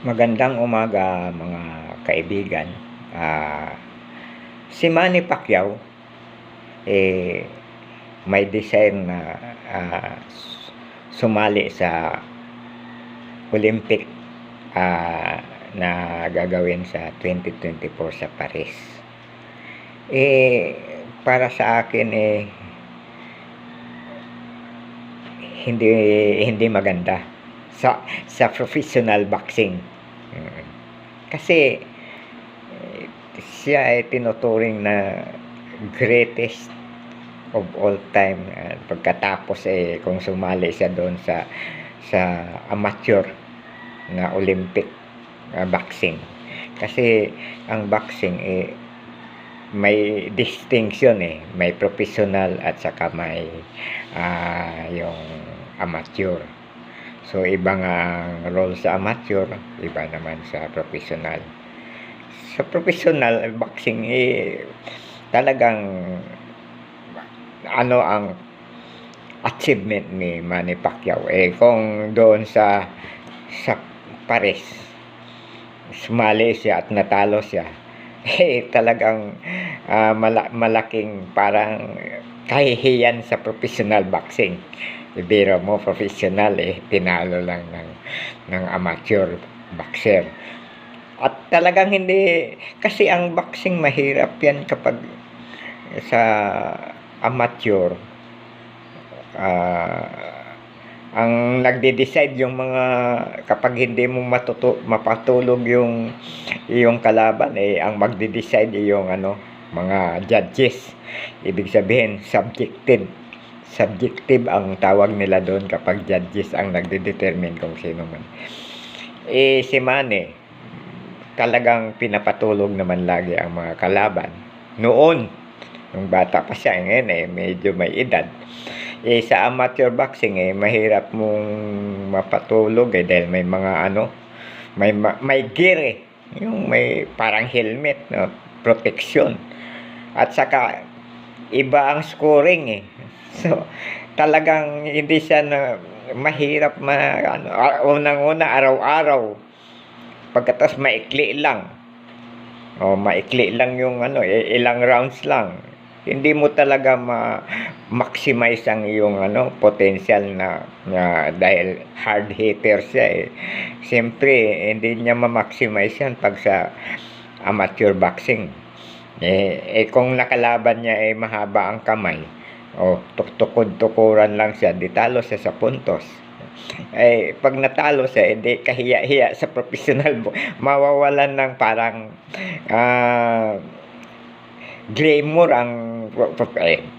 Magandang umaga mga kaibigan. Ah, si Manny Pacquiao, eh, may desire na sumali sa Olympic na gagawin sa 2024 sa Paris. Para sa akin hindi hindi maganda sa professional boxing. Kasi siya ay tinuturing na greatest of all time. Pagkatapos kung sumali siya doon sa amateur na Olympic boxing. Kasi ang boxing may distinction may professional at saka may yung amateur. So iba nga ang role sa amateur, iba naman sa professional. Sa professional boxing talagang ang achievement ni Manny Pacquiao kung doon sa Paris sumali siya at natalo siya, talagang malaking parang kahihiyan sa professional boxing. Ibiro mo, professional tinalo lang ng amateur boxer. At talagang hindi, kasi ang boxing mahirap yan kapag sa amateur. Ang nagde-decide yung mga, kapag hindi mo mapatulog yung kalaban ang magde-decide yung mga judges. Ibig sabihin subjective ang tawag nila doon kapag judges ang nagde-determine kung sino man. Si Manny talagang pinapatulog naman lagi ang mga kalaban noon, nung bata pa siya. Ngayon medyo may edad. Sa amateur boxing mahirap mong mapatulog dahil may mga may gear yung may parang helmet, protection, at saka iba ang scoring so talagang hindi siya mahirap unang-una araw-araw, pagkatapos maikli lang yung ilang rounds lang. Hindi mo talaga maximize ang iyong potential na dahil hard hitter siya Siyempre hindi niya ma-maximize yan pag sa amateur boxing. Kung nakalaban niya mahaba ang kamay, tukod-tukuran lang siya, di talo siya sa puntos. Pag natalo siya, hindi kahiya-hiya sa professional, mawawalan ng parang glamour ang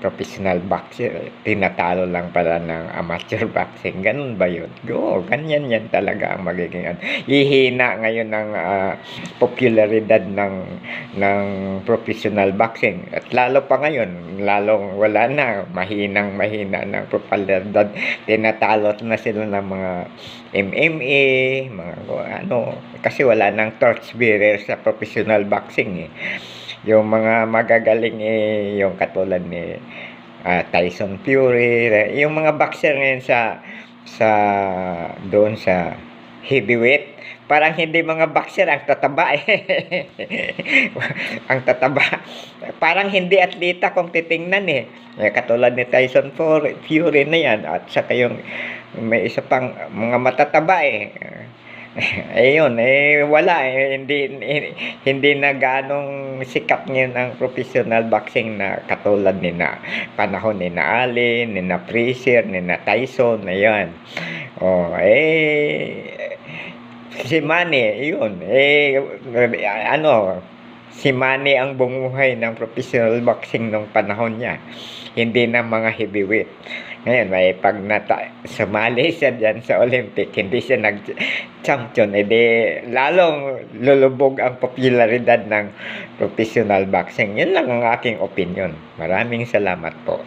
professional boxer. Tinatalo lang pala ng amateur boxing. Ganun ba yun? Ganyan yan talaga ang magiging hihina ngayon ng popularidad ng professional boxing. At lalo pa ngayon, lalong wala na, mahina ng popularidad. Tinatalo na sila ng mga MMA, mga kasi wala nang torchbearer sa professional boxing Yung mga magagaling yung katulad ni Tyson Fury, yung mga boxer ngayon doon sa heavyweight, parang hindi mga boxer ang tataba ang tataba, parang hindi atleta kung titingnan katulad ni Tyson Fury na yan, at saka yung may isa pang mga matataba ayun wala hindi na ganong sikat ngayon ang professional boxing na katulad ni na panahon ni na Allen, ni na Frazier, ni na Tyson. Ayun si Manny yun si Manny ang bumuhay ng professional boxing nung panahon niya, hindi na mga heavyweight. Ngayon, pag sumali siya dyan sa Olympic, hindi siya nag-champion, lalong lulubog ang popularidad ng professional boxing. Yun lang ang aking opinion. Maraming salamat po.